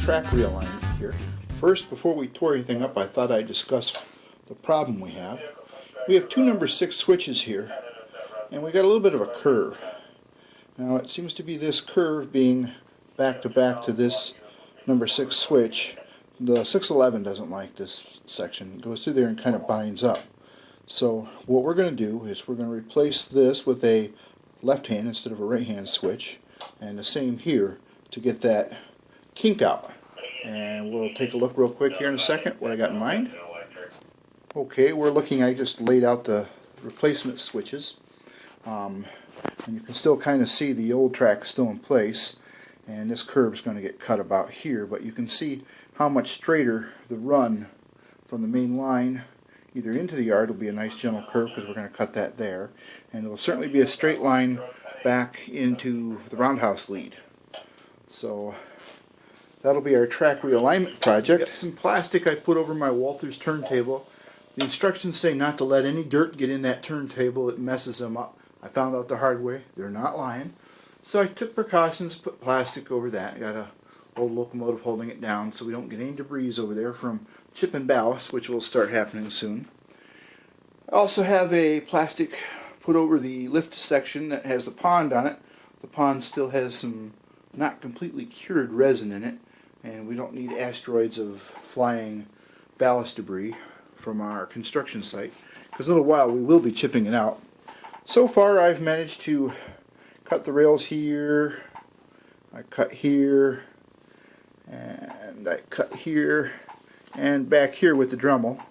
track realignment here. First, before we tore anything up, I thought I'd discuss the problem we have. We have two number 6 switches here, and we got a little bit of a curve. Now it seems to be this curve being back to back to this number 6 switch. The 611 doesn't like this section. It goes through there and kind of binds up. So what we're going to do is we're going to replace this with a left hand instead of a right hand switch, and the same here to get that kink out. And we'll take a look real quick here in a second what I got in mind. Okay, we're looking, I just laid out the replacement switches. And you can still kind of see the old track still in place, and this curve is going to get cut about here, but you can see how much straighter the run from the main line either into the yard will be a nice gentle curve because we're going to cut that there, and it will certainly be a straight line back into the roundhouse lead. So that'll be our track realignment project. Got some plastic I put over my Walters turntable. The instructions say not to let any dirt get in that turntable, it messes them up. I found out the hard way, they're not lying. So I took precautions, put plastic over that. I got a old locomotive holding it down so we don't get any debris over there from chip and ballast, which will start happening soon. I also have a plastic put over the lift section that has the pond on it. The pond still has some not completely cured resin in it, and we don't need asteroids of flying ballast debris from our construction site, because in a little while we will be chipping it out. So far I've managed to cut the rails here, I cut here, and I cut here and back here with the Dremel,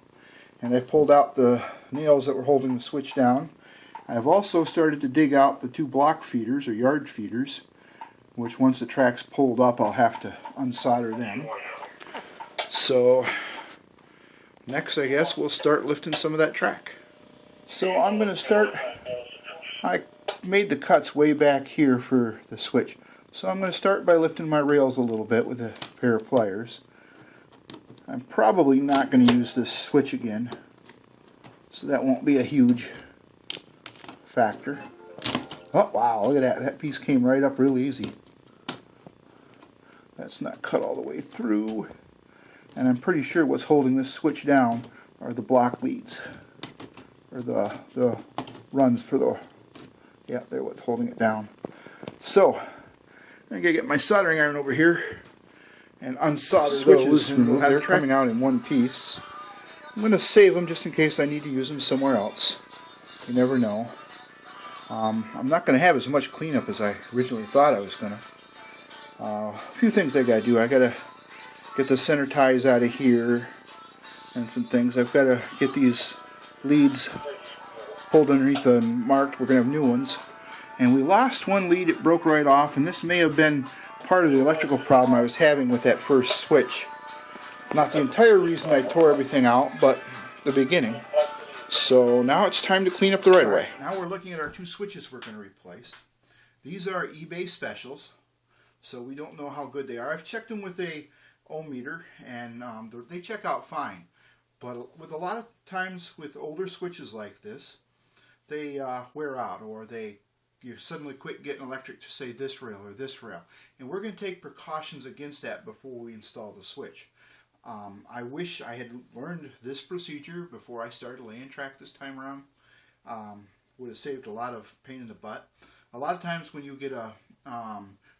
and I pulled out the nails that were holding the switch down. I've also started to dig out the 2 block feeders or yard feeders, which once the track's pulled up I'll have to unsolder them. So next I guess we'll start lifting some of that track. So I'm going to start, I made the cuts way back here for the switch. So I'm going to start by lifting my rails a little bit with a pair of pliers. I'm probably not going to use this switch again, so that won't be a huge factor. Oh wow, look at that. That piece came right up real easy. That's not cut all the way through. And I'm pretty sure what's holding this switch down are the block leads. Or the runs for the... yeah, they're what's holding it down. So, I'm going to get my soldering iron over here and unsolder those, and they're coming out in one piece. I'm going to save them just in case I need to use them somewhere else. You never know. I'm not going to have as much cleanup as I originally thought I was going to. A few things I got to do. I got to get the center ties out of here and some things. I've got to get these leads pulled underneath and marked. We're going to have new ones. And we lost one lead, it broke right off, and this may have been part of the electrical problem I was having with that first switch. Not the entire reason I tore everything out, but the beginning. So now it's time to clean up the right of way. Now we're looking at our 2 switches we're going to replace. These are eBay specials, so we don't know how good they are. I've checked them with a ohm meter, and they check out fine. But with a lot of times with older switches like this, they wear out, or you suddenly quit getting electric to say this rail or this rail. And we're going to take precautions against that before we install the switch. I wish I had learned this procedure before I started laying track this time around. Would have saved a lot of pain in the butt. A lot of times when you get a,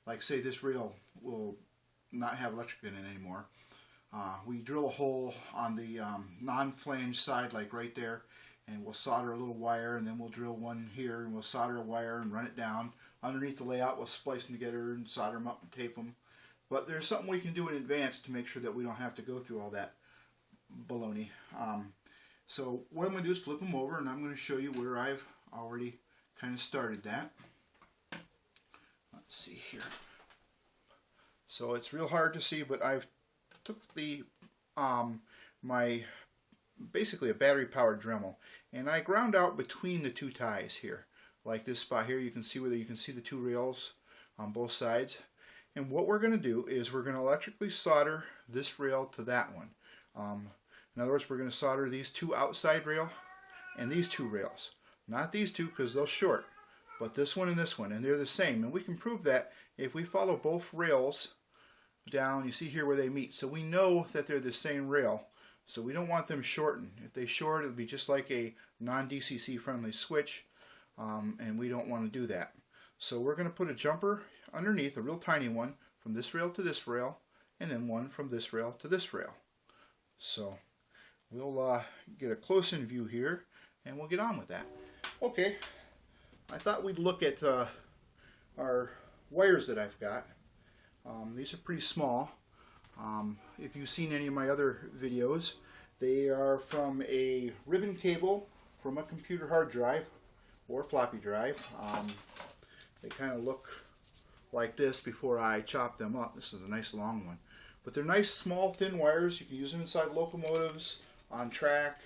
like say this rail will not have electric in it anymore, we drill a hole on the non-flange side, like right there, and we'll solder a little wire, and then we'll drill one here, and we'll solder a wire and run it down. Underneath the layout, we'll splice them together and solder them up and tape them. But there's something we can do in advance to make sure that we don't have to go through all that baloney. So what I'm going to do is flip them over, and I'm going to show you where I've already kind of started that. Let's see here. So it's real hard to see, but I've took the basically a battery powered Dremel, and I ground out between the 2 ties here, like this spot here. You can see whether you can see the 2 rails on both sides. And what we're going to do is we're going to electrically solder this rail to that one. In other words, we're going to solder these 2 outside rail and these 2 rails. Not these 2 because they'll short, but this one, and they're the same. And we can prove that if we follow both rails down. You see here where they meet. So we know that they're the same rail. So we don't want them shortened. If they short, it would be just like a non-DCC friendly switch, and we don't want to do that. So we're going to put a jumper underneath, a real tiny one, from this rail to this rail, and then one from this rail to this rail. So we'll get a close-in view here, and we'll get on with that. Okay, I thought we'd look at our wires that I've got. These are pretty small. If you've seen any of my other videos, they are from a ribbon cable from a computer hard drive or floppy drive. They kind of look like this before I chop them up. This is a nice long one. But they're nice, small, thin wires. You can use them inside locomotives, on track.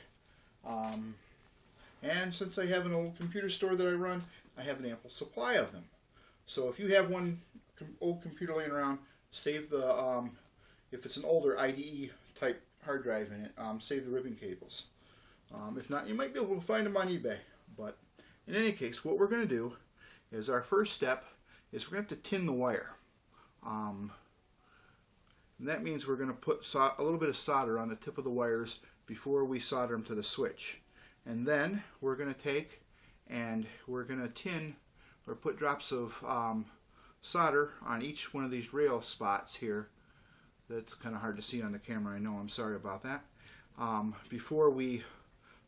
And since I have an old computer store that I run, I have an ample supply of them. So if you have one old computer laying around, save the, if it's an older IDE type hard drive in it, save the ribbon cables. If not, you might be able to find them on eBay. But in any case, what we're going to do is our first step is we're going to have to tin the wire. And that means we're going to put a little bit of solder on the tip of the wires before we solder them to the switch. And then we're going to take and we're going to tin or put drops of solder on each one of these rail spots here. That's kind of hard to see on the camera, I know, I'm sorry about that. Before we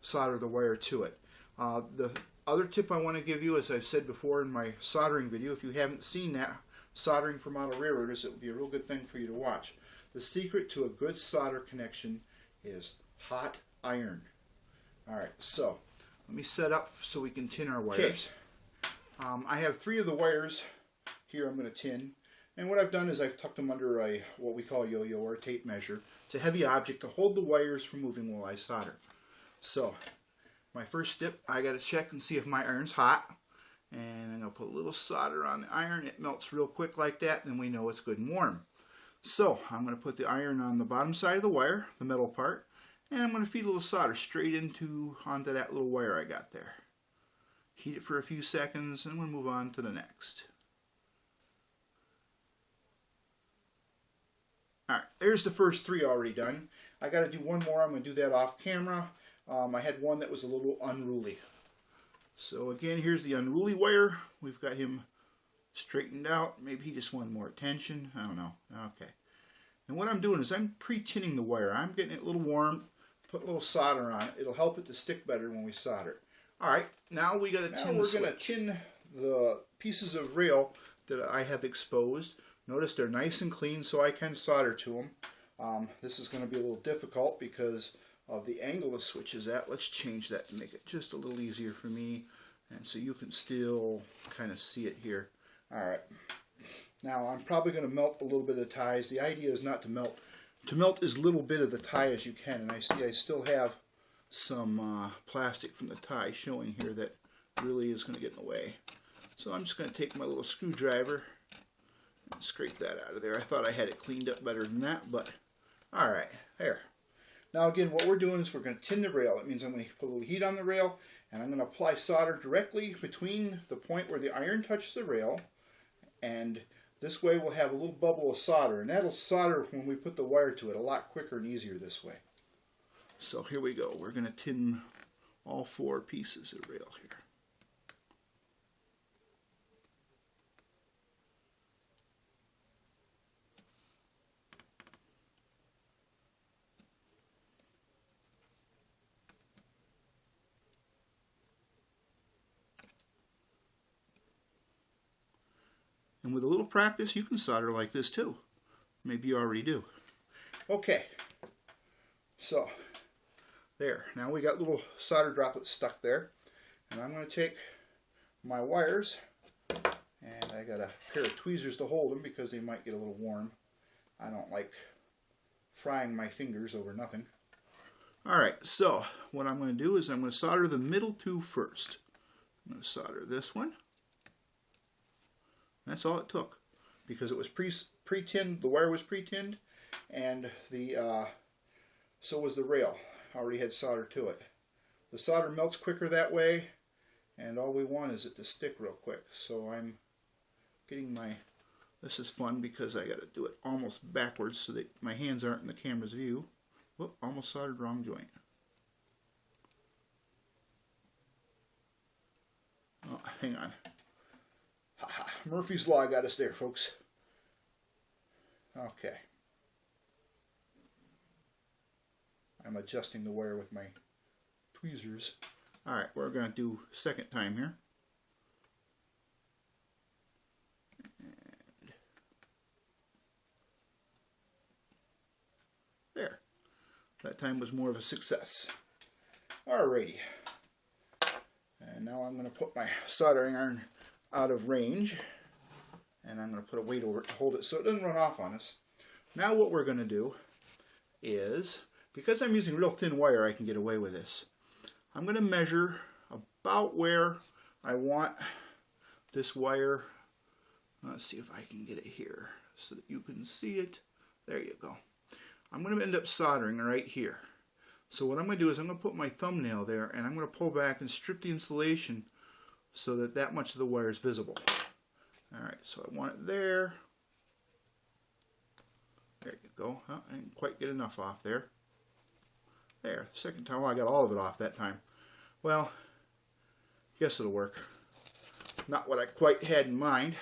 solder the wire to it. The other tip I want to give you, as I've said before in my soldering video, if you haven't seen that, soldering for model railroaders, it would be a real good thing for you to watch. The secret to a good solder connection is hot iron. Alright, so let me set up so we can tin our wires. Okay. I have 3 of the wires here I'm going to tin. And what I've done is I've tucked them under a what we call a yo-yo or a tape measure. It's a heavy object to hold the wires from moving while I solder. So my first step, I got to check and see if my iron's hot. And I'm going to put a little solder on the iron. It melts real quick like that, then we know it's good and warm. So I'm going to put the iron on the bottom side of the wire, the metal part, and I'm going to feed a little solder straight onto that little wire I got there. Heat it for a few seconds, and we'll move on to the next. Alright, there's the first 3 already done. I got to do one more. I'm going to do that off camera. I had one that was a little unruly. So again, here's the unruly wire. We've got him straightened out. Maybe he just wanted more attention. I don't know. Okay. And what I'm doing is I'm pre-tinning the wire. I'm getting it a little warmth, put a little solder on it. It'll help it to stick better when we solder. Alright, now we got to tin the switch. We're going to tin the pieces of rail that I have exposed. Notice they're nice and clean, so I can solder to them. This is going to be a little difficult because of the angle the switch is at. Let's change that to make it just a little easier for me, and so you can still kind of see it here. Alright, now I'm probably going to melt a little bit of the ties. The idea is not to melt. To melt as little bit of the tie as you can, and I see I still have some plastic from the tie showing here that really is going to get in the way. So I'm just going to take my little screwdriver and scrape that out of there. I thought I had it cleaned up better than that, but alright, there. Now again, what we're doing is we're going to tin the rail. That means I'm going to put a little heat on the rail, and I'm going to apply solder directly between the point where the iron touches the rail, and this way we'll have a little bubble of solder, and that'll solder when we put the wire to it a lot quicker and easier this way. So here we go. We're going to tin all 4 pieces of rail here. And with a little practice, you can solder like this too. Maybe you already do. Okay, so there. Now we got little solder droplets stuck there. And I'm going to take my wires, and I got a pair of tweezers to hold them because they might get a little warm. I don't like frying my fingers over nothing. Alright, so what I'm going to do is I'm going to solder the middle 2 first. I'm going to solder this one. That's all it took, because it was pre-tinned, the wire was pre-tinned, and so was the rail. I already had solder to it. The solder melts quicker that way, and all we want is it to stick real quick. So I'm getting This is fun because I got to do it almost backwards so that my hands aren't in the camera's view. Whoop, almost soldered wrong joint. Oh, hang on. Ha ha. Murphy's Law got us there, folks. Okay. I'm adjusting the wire with my tweezers. Alright, we're going to do second time here. And there. That time was more of a success. Alrighty. And now I'm going to put my soldering iron out of range. And I'm going to put a weight over it to hold it so it doesn't run off on us. Now what we're going to do is, because I'm using real thin wire, I can get away with this. I'm going to measure about where I want this wire. Let's see if I can get it here so that you can see it. There you go. I'm going to end up soldering right here. So what I'm going to do is I'm going to put my thumbnail there and I'm going to pull back and strip the insulation so that that much of the wire is visible. Alright, so I want it there. There you go. Oh, I didn't quite get enough off there. There, second time. Well, I got all of it off that time. Well, guess it'll work. Not what I quite had in mind.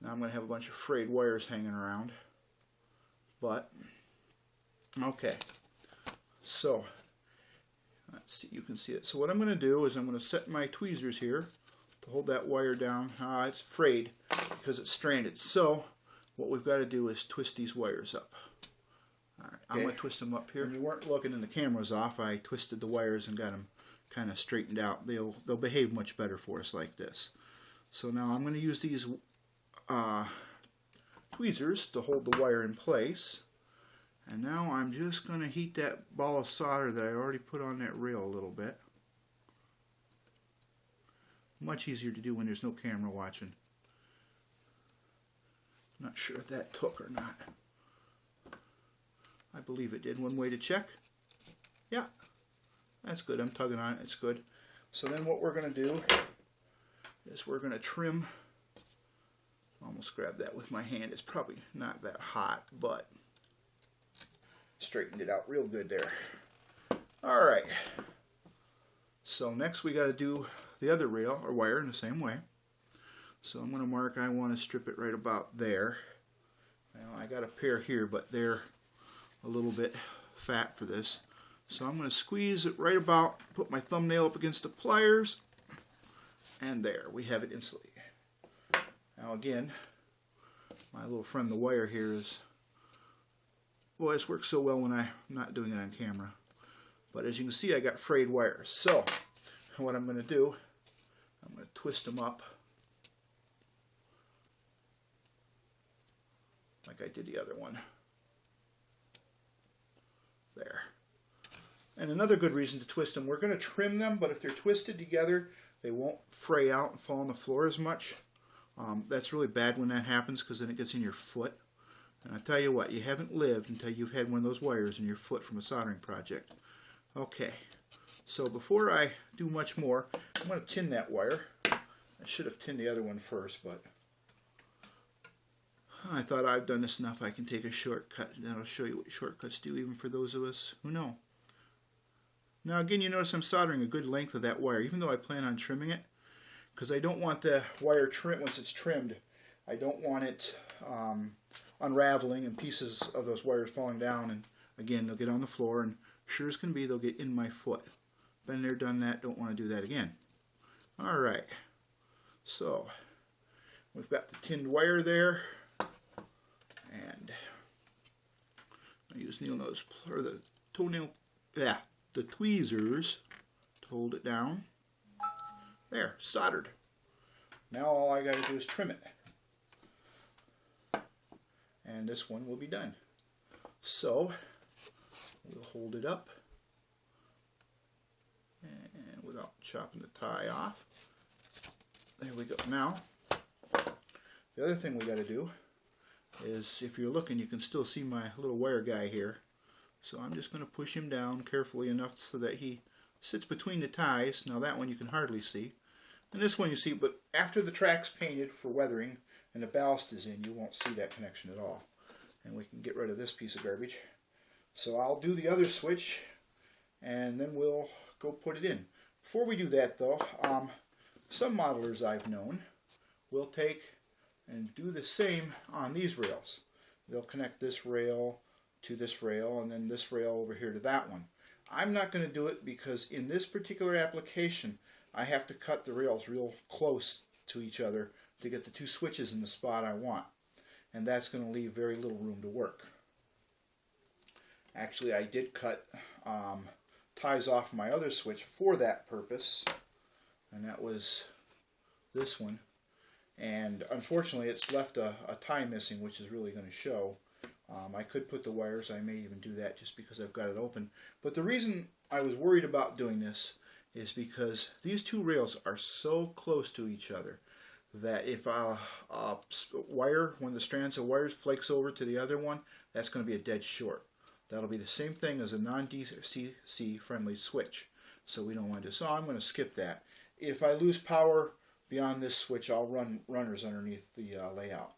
Now I'm going to have a bunch of frayed wires hanging around. But, okay. So, let's see, you can see it. So what I'm going to do is I'm going to set my tweezers here to hold that wire down. It's frayed because it's stranded. So, what we've got to do is twist these wires up. All right, I'm going to twist them up here. When you weren't looking and the camera was off, I twisted the wires and got them kind of straightened out. They'll behave much better for us like this. So now I'm going to use these tweezers to hold the wire in place. And now I'm just going to heat that ball of solder that I already put on that rail a little bit. Much easier to do when there's no camera watching. Not sure if that took or not. I believe it did. One way to check. Yeah, that's good. I'm tugging on it. It's good. So then what we're going to do is we're going to trim. Almost grab that with my hand. It's probably not that hot, but straightened it out real good there. Alright. So next we got to do the other rail or wire in the same way. So I'm going to mark, I want to strip it right about there. Now I got a pair here, but they're a little bit fat for this. So I'm going to squeeze it right about, put my thumbnail up against the pliers, and there, we have it insulated. Now again, my little friend the wire here is, boy, this works so well when I'm not doing it on camera. But as you can see, I got frayed wires. So what I'm going to do, I'm going to twist them up like I did the other one. There. And another good reason to twist them, we're going to trim them, but if they're twisted together, they won't fray out and fall on the floor as much. That's really bad when that happens because then it gets in your foot. And I tell you what, you haven't lived until you've had one of those wires in your foot from a soldering project. Okay, so before I do much more, I'm going to tin that wire. I should have tinned the other one first, but I thought I've done this enough. I can take a shortcut, and that'll show you what shortcuts do, even for those of us who know. Now again, you notice I'm soldering a good length of that wire, even though I plan on trimming it, because I don't want the wire trimmed. Once it's trimmed, I don't want it unraveling and pieces of those wires falling down, and again they'll get on the floor, and sure as can be they'll get in my foot. Been there, done that, don't want to do that again. Alright, so we've got the tinned wire there, and I use nail nose, or the toenail, yeah, the tweezers to hold it down. There, soldered. Now all I got to do is trim it. And this one will be done. So we'll hold it up, and without chopping the tie off. There we go. Now the other thing we got to do is, if you're looking, you can still see my little wire guy here. So I'm just going to push him down carefully enough so that he sits between the ties. Now that one you can hardly see, and this one you see. But after the track's painted for weathering and the ballast is in, you won't see that connection at all. And we can get rid of this piece of garbage. So I'll do the other switch and then we'll go put it in. Before we do that though, some modelers I've known will take and do the same on these rails. They'll connect this rail to this rail and then this rail over here to that one. I'm not going to do it because in this particular application I have to cut the rails real close to each other to get the two switches in the spot I want. And that's going to leave very little room to work. Actually, I did cut ties off my other switch for that purpose, and that was this one. And unfortunately, it's left a tie missing, which is really going to show. I could put the wires, I may even do that just because I've got it open. But the reason I was worried about doing this is because these two rails are so close to each other that if a wire, one of the strands of wires flakes over to the other one, that's going to be a dead short. That'll be the same thing as a non-DC friendly switch. So we don't want to. So I'm going to skip that. If I lose power beyond this switch, I'll run runners underneath the layout.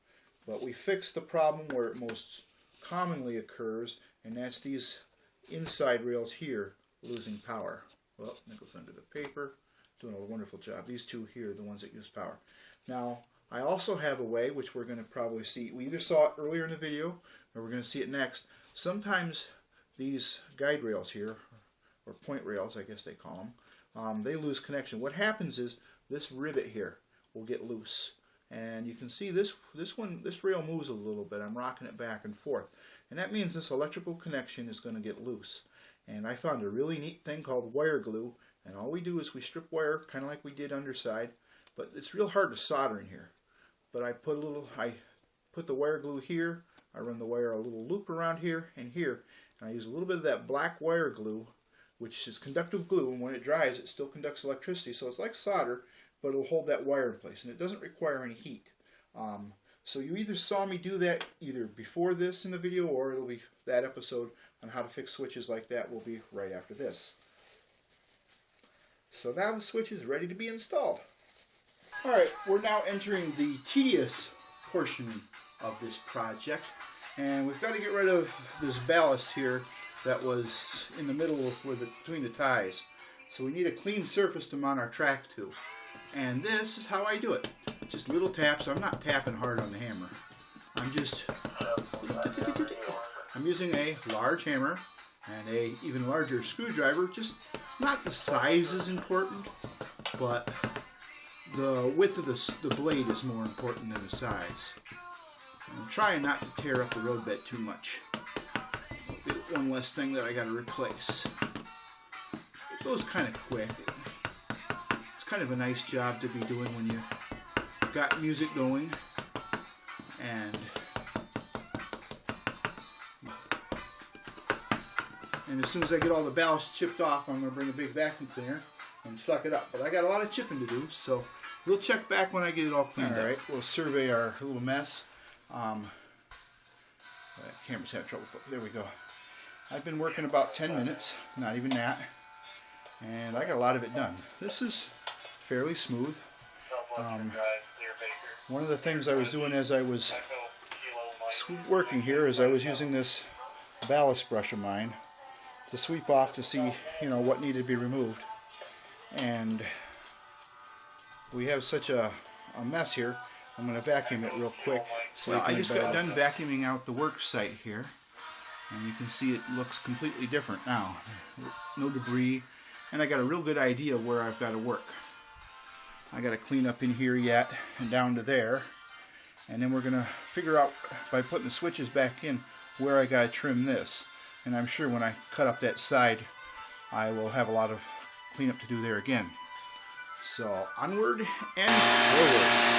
But we fixed the problem where it most commonly occurs, and that's these inside rails here losing power. Well, that goes under the paper. Doing a wonderful job. These two here are the ones that use power. Now, I also have a way, which we're going to probably see. We either saw it earlier in the video, or we're going to see it next. Sometimes these guide rails here, or point rails, I guess they call them, they lose connection. What happens is this rivet here will get loose, and you can see this rail moves a little bit. I'm rocking it back and forth, and that means this electrical connection is going to get loose. And I found a really neat thing called wire glue, and all we do is we strip wire, kind of like we did underside, but it's real hard to solder in here. But I put the wire glue here. I run the wire a little loop around here and here, and I use a little bit of that black wire glue, which is conductive glue, and when it dries it still conducts electricity, so it's like solder, but it'll hold that wire in place, and it doesn't require any heat. So you either saw me do that either before this in the video, or it'll be that episode on how to fix switches like that will be right after this. So now the switch is ready to be installed. Alright, we're now entering the tedious portion of this project, and we've got to get rid of this ballast here that was in the middle between the ties. So we need a clean surface to mount our track to, and this is how I do it. Just little taps. I'm not tapping hard on the hammer. I'm using a large hammer and a even larger screwdriver. Just not the size is important, but the width of the blade is more important than the size. I'm trying not to tear up the roadbed too much. One less thing that I got to replace. It goes kind of quick. It's kind of a nice job to be doing when you got music going. And as soon as I get all the ballast chipped off, I'm going to bring a big vacuum cleaner and suck it up. But I got a lot of chipping to do, so we'll check back when I get it all cleaned up. Alright, we'll survey our little mess. That camera's having trouble. There we go. I've been working about 10 minutes, not even that, and I got a lot of it done. This is fairly smooth. One of the things I was doing as I was working here is I was using this ballast brush of mine to sweep off to see, what needed to be removed. And we have such a mess here. I'm going to vacuum it real quick. So I just got done vacuuming out the work site here, and you can see it looks completely different now. No debris, and I got a real good idea where I've got to work. I got to clean up in here yet and down to there, and then we're going to figure out by putting the switches back in where I got to trim this. And I'm sure when I cut up that side, I will have a lot of cleanup to do there again. So onward and forward.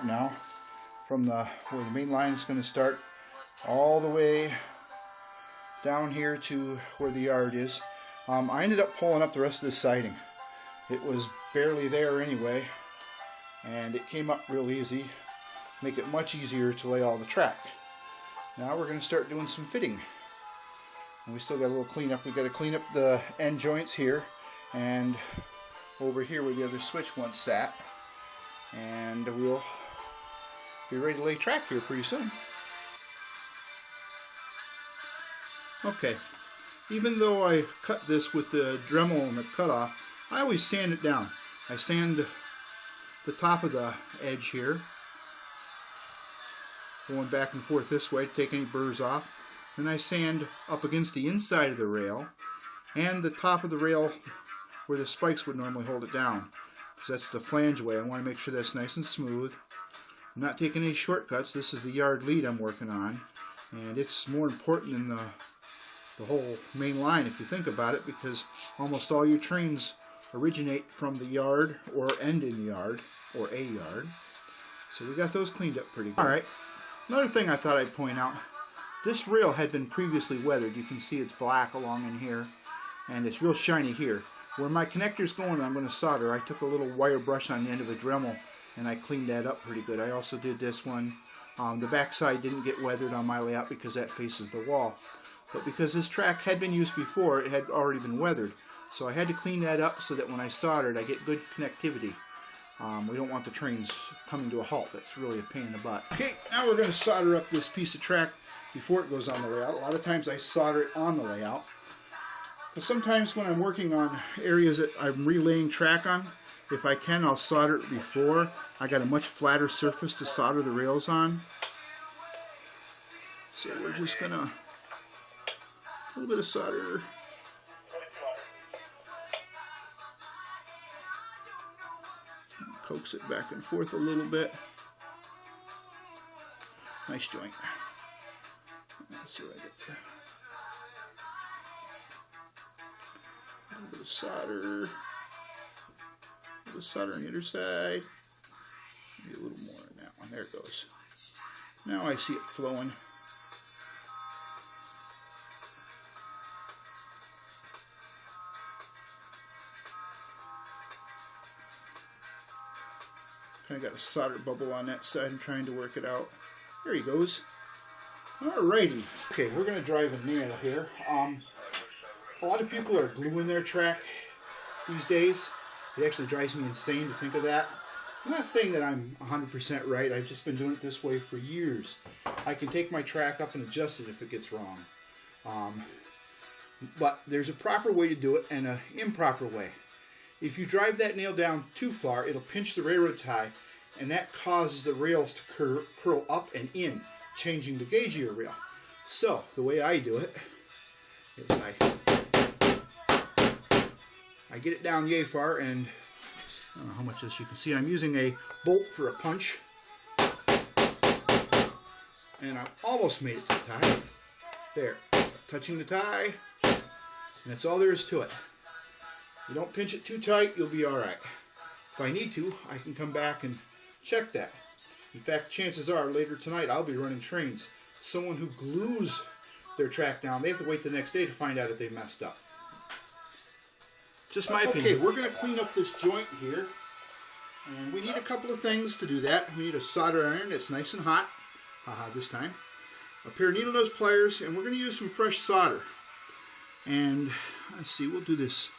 Now from where the main line is going to start all the way down here to where the yard is. I ended up pulling up the rest of the siding. It was barely there anyway, and it came up real easy. Make it much easier to lay all the track. Now we're going to start doing some fitting. And we still got a little cleanup. We've got to clean up the end joints here and over here where the other switch once sat. And we'll be ready to lay track here pretty soon. Okay, even though I cut this with the Dremel and the cutoff, I always sand it down. I sand the top of the edge here, going back and forth this way to take any burrs off. Then I sand up against the inside of the rail and the top of the rail where the spikes would normally hold it down, because that's the flange way. I want to make sure that's nice and smooth. I'm not taking any shortcuts. This is the yard lead I'm working on, and it's more important than the whole main line if you think about it, because almost all your trains originate from the yard or end in the yard or a yard. So we got those cleaned up pretty good. Alright, another thing I thought I'd point out, this rail had been previously weathered. You can see it's black along in here, and it's real shiny here. Where my connector's going, I'm going to solder. I took a little wire brush on the end of a Dremel and I cleaned that up pretty good. I also did this one. The back side didn't get weathered on my layout because that faces the wall. But because this track had been used before, it had already been weathered. So I had to clean that up so that when I soldered, I get good connectivity. We don't want the trains coming to a halt. That's really a pain in the butt. Okay, now we're going to solder up this piece of track before it goes on the layout. A lot of times I solder it on the layout. But sometimes when I'm working on areas that I'm relaying track on, if I can, I'll solder it before. I got a much flatter surface to solder the rails on. So we're just going to, a little bit of solder. Coax it back and forth a little bit. Nice joint. Let's see what I get there. A little bit of solder. A little bit of solder on the other side. Maybe a little more on that one. There it goes. Now I see it flowing. Kind of got a solder bubble on that side. I'm trying to work it out. There he goes. Alrighty. Okay, we're going to drive a nail here. A lot of people are gluing their track these days. It actually drives me insane to think of that. I'm not saying that I'm 100% right. I've just been doing it this way for years. I can take my track up and adjust it if it gets wrong. But there's a proper way to do it and an improper way. If you drive that nail down too far, it'll pinch the railroad tie, and that causes the rails to curl up and in, changing the gauge of your rail. So, the way I do it is I get it down yay far, and I don't know how much this you can see. I'm using a bolt for a punch, and I've almost made it to the tie. There, touching the tie, and that's all there is to it. You don't pinch it too tight, you'll be alright. If I need to, I can come back and check that. In fact, chances are later tonight I'll be running trains. Someone who glues their track down, they have to wait the next day to find out if they messed up. Just my opinion. Okay, we're going to clean up this joint here. And we need a couple of things to do that. We need a solder iron that's nice and hot. This time. A pair of needle nose pliers, and we're going to use some fresh solder. And let's see, we'll do this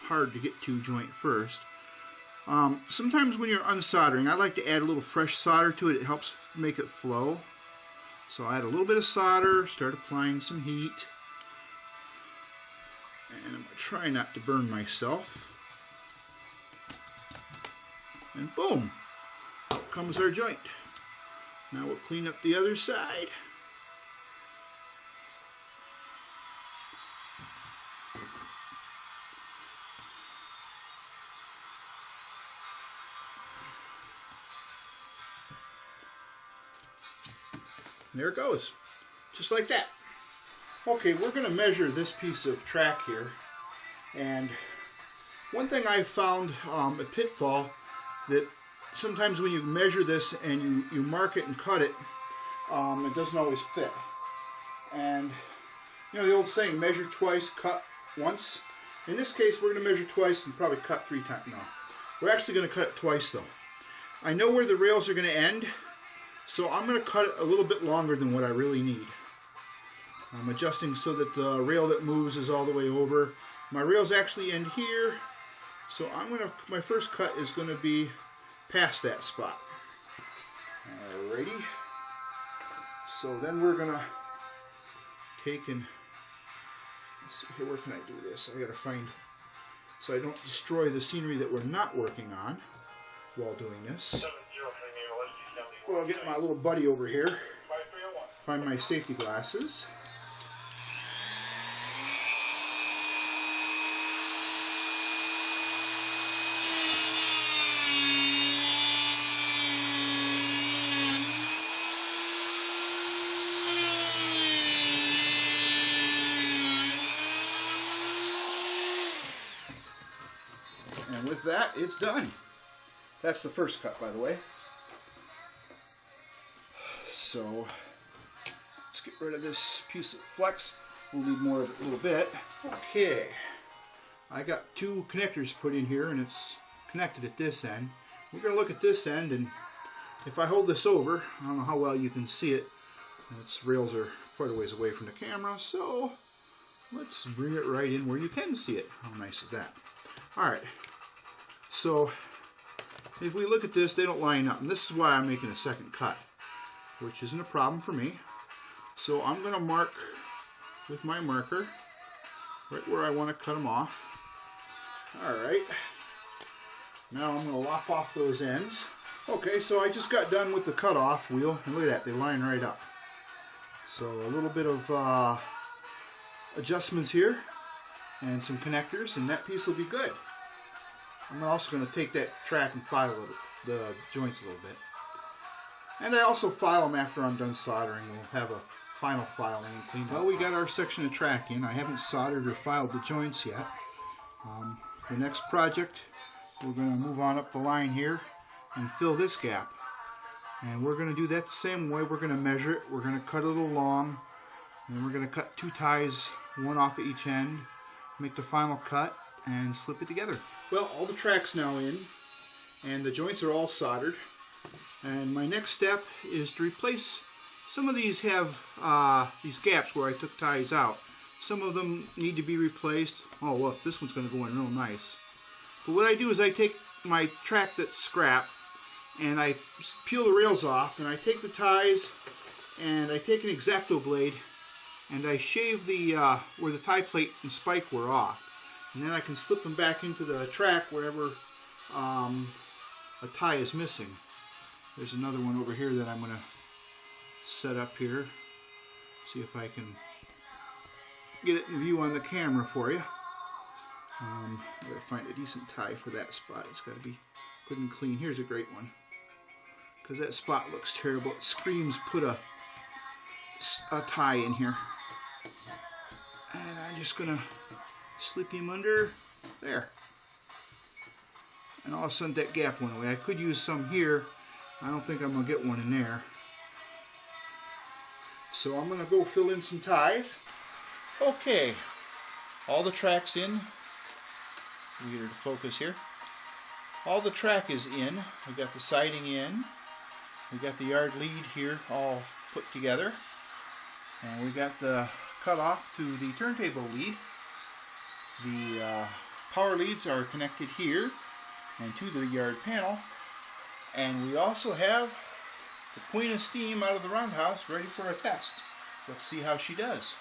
hard to get to joint first. Sometimes when you're unsoldering, I like to add a little fresh solder to it. It helps make it flow. So I add a little bit of solder, start applying some heat, and I'm going to try not to burn myself. And boom! Out comes our joint. Now we'll clean up the other side. And there it goes, just like that. Okay, we're going to measure this piece of track here. And one thing I've found a pitfall, that sometimes when you measure this and you mark it and cut it, it doesn't always fit. And You know the old saying, measure twice, cut once? In this case, we're going to measure twice and probably cut 3 times. No, we're actually going to cut it twice though. I know where the rails are going to end, so I'm going to cut it a little bit longer than what I really need. I'm adjusting so that the rail that moves is all the way over. My rails actually end here, so my first cut is going to be past that spot. Alrighty. So then we're going to take and, let's see here, where can I do this? I got to find, so I don't destroy the scenery that we're not working on while doing this. Well, I'll get my little buddy over here, find my safety glasses. And with that, it's done. That's the first cut, by the way. So let's get rid of this piece of flex. We'll need more of it in a little bit. Okay, I got 2 connectors put in here, and it's connected at this end. We're going to look at this end, and if I hold this over, I don't know how well you can see it. Its rails are quite a ways away from the camera, so let's bring it right in where you can see it. How nice is that? Alright, so if we look at this, they don't line up, and this is why I'm making a second cut, which isn't a problem for me. So I'm going to mark with my marker right where I want to cut them off. Alright, now I'm going to lop off those ends. Okay, so I just got done with the cutoff wheel, and look at that, they line right up. So a little bit of adjustments here, and some connectors, and that piece will be good. I'm also going to take that track and file the joints a little bit. And I also file them after I'm done soldering. We'll have a final filing and clean up. Well, we got our section of track in. I haven't soldered or filed the joints yet. The next project, we're going to move on up the line here and fill this gap. And we're going to do that the same way. We're going to measure it. We're going to cut it along. And then we're going to cut 2 ties, one off at each end, make the final cut, and slip it together. Well, all the track's now in, and the joints are all soldered. And my next step is to replace, some of these have these gaps where I took ties out. Some of them need to be replaced. Oh look, this one's going to go in real nice. But what I do is I take my track that's scrap, and I peel the rails off, and I take the ties, and I take an X-Acto blade, and I shave the where the tie plate and spike were off. And then I can slip them back into the track wherever a tie is missing. There's another one over here that I'm going to set up here. See if I can get it in view on the camera for you. I gotta find a decent tie for that spot. It's got to be good and clean. Here's a great one, because that spot looks terrible. It screams put a tie in here. And I'm just gonna slip him under there. And all of a sudden that gap went away. I could use some here. I don't think I'm gonna get one in there. So I'm gonna go fill in some ties. Okay, all the track's in. Get her to focus here. All the track is in. We got the siding in. We got the yard lead here all put together. And we got the cutoff to the turntable lead. The power leads are connected here and to the yard panel. And we also have the Queen of Steam out of the roundhouse ready for a test. Let's see how she does.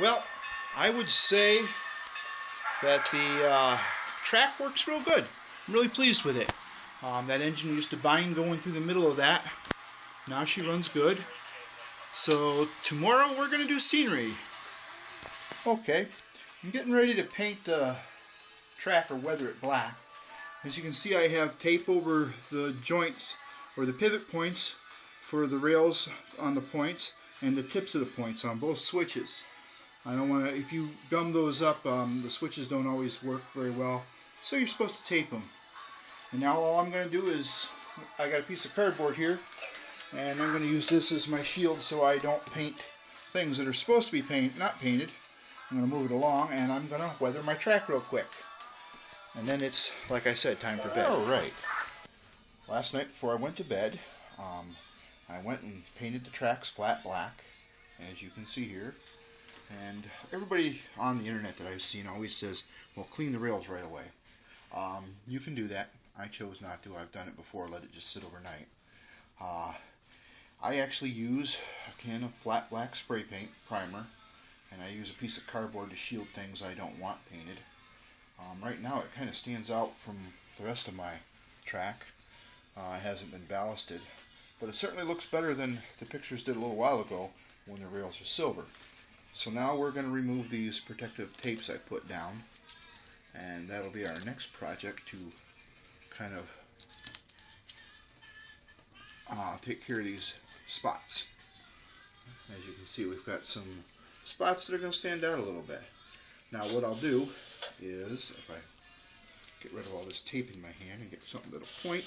Well, I would say that the track works real good. I'm really pleased with it. That engine used to bind going through the middle of that. Now she runs good. So tomorrow we're going to do scenery. Okay, I'm getting ready to paint the track or weather it black. As you can see, I have tape over the joints or the pivot points for the rails on the points and the tips of the points on both switches. I don't want to, if you gum those up, the switches don't always work very well, so you're supposed to tape them. And now all I'm going to do is, I got a piece of cardboard here, and I'm going to use this as my shield so I don't paint things that are supposed to be not painted. I'm going to move it along, and I'm going to weather my track real quick. And then it's, like I said, time for bed. Alright. Last night before I went to bed, I went and painted the tracks flat black, as you can see here. And everybody on the internet that I've seen always says, well, clean the rails right away. You can do that. I chose not to. I've done it before, let it just sit overnight. I actually use a can of flat black spray paint primer, and I use a piece of cardboard to shield things I don't want painted. Right now it kind of stands out from the rest of my track. It hasn't been ballasted, but it certainly looks better than the pictures did a little while ago when the rails are silver. So now we're going to remove these protective tapes I put down, and that'll be our next project to kind of take care of these spots. As you can see, we've got some spots that are going to stand out a little bit. Now what I'll do is, if I get rid of all this tape in my hand and get something that'll point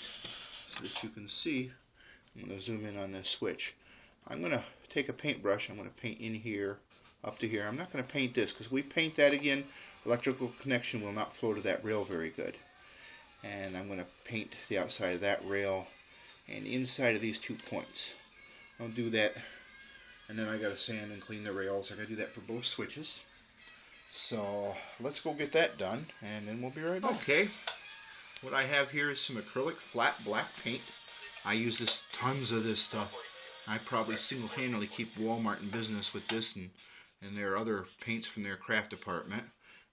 so that you can see, I'm going to zoom in on this switch. I'm going to take a paintbrush, I'm going to paint in here, up to here. I'm not going to paint this, because we paint that again, electrical connection will not flow to that rail very good. And I'm going to paint the outside of that rail and inside of these 2 points. I'll do that, and then I got to sand and clean the rails. I got to do that for both switches. So let's go get that done, and then we'll be right back. Okay, what I have here is some acrylic flat black paint. I use tons of this stuff. I probably single-handedly keep Walmart in business with this, and there are other paints from their craft department.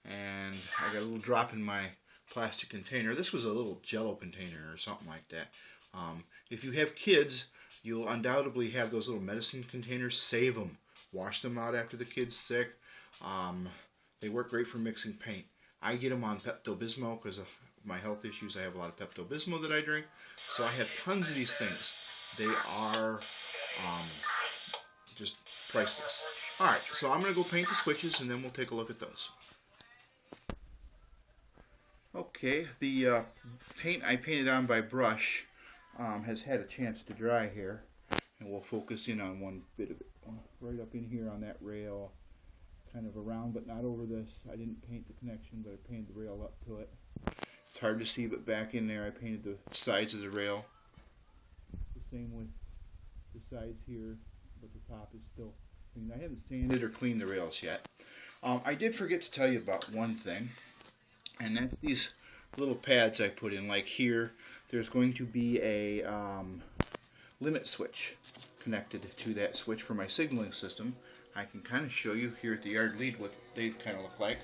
And I got a little drop in my plastic container. This was a little Jello container or something like that. If you have kids, you'll undoubtedly have those little medicine containers. Save them. Wash them out after the kid's sick. They work great for mixing paint. I get them on Pepto-Bismol because of my health issues. I have a lot of Pepto-Bismol that I drink. So I have tons of these things. They are just priceless. Alright, so I'm going to go paint the switches and then we'll take a look at those. Okay, the paint I painted on by brush has had a chance to dry here. And we'll focus in on one bit of it. Right up in here on that rail. Kind of around, but not over this. I didn't paint the connection, but I painted the rail up to it. It's hard to see, but back in there I painted the sides of the rail. The same with the sides here, but the top is still clean. I haven't sanded or cleaned the rails yet. I did forget to tell you about one thing, and that's these little pads I put in. Like here, there's going to be a limit switch connected to that switch for my signaling system. I can kind of show you here at the yard lead what they kind of look like.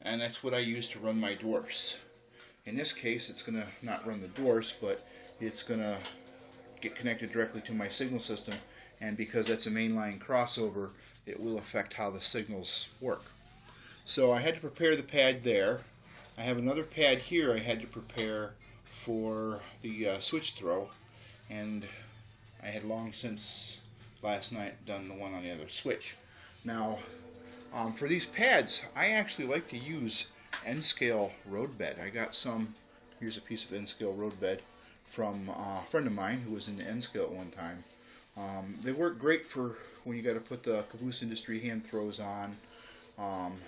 And that's what I use to run my dwarfs. In this case, it's going to not run the dwarfs, but it's going to get connected directly to my signal system. And because that's a mainline crossover, it will affect how the signals work. So I had to prepare the pad there. I have another pad here I had to prepare for the switch throw. And I had long since last night done the one on the other switch. Now, for these pads, I actually like to use N-scale roadbed. I got some, here's a piece of N-scale roadbed from a friend of mine who was in the N-scale at one time. They work great for when you got to put the Caboose Industry hand throws on.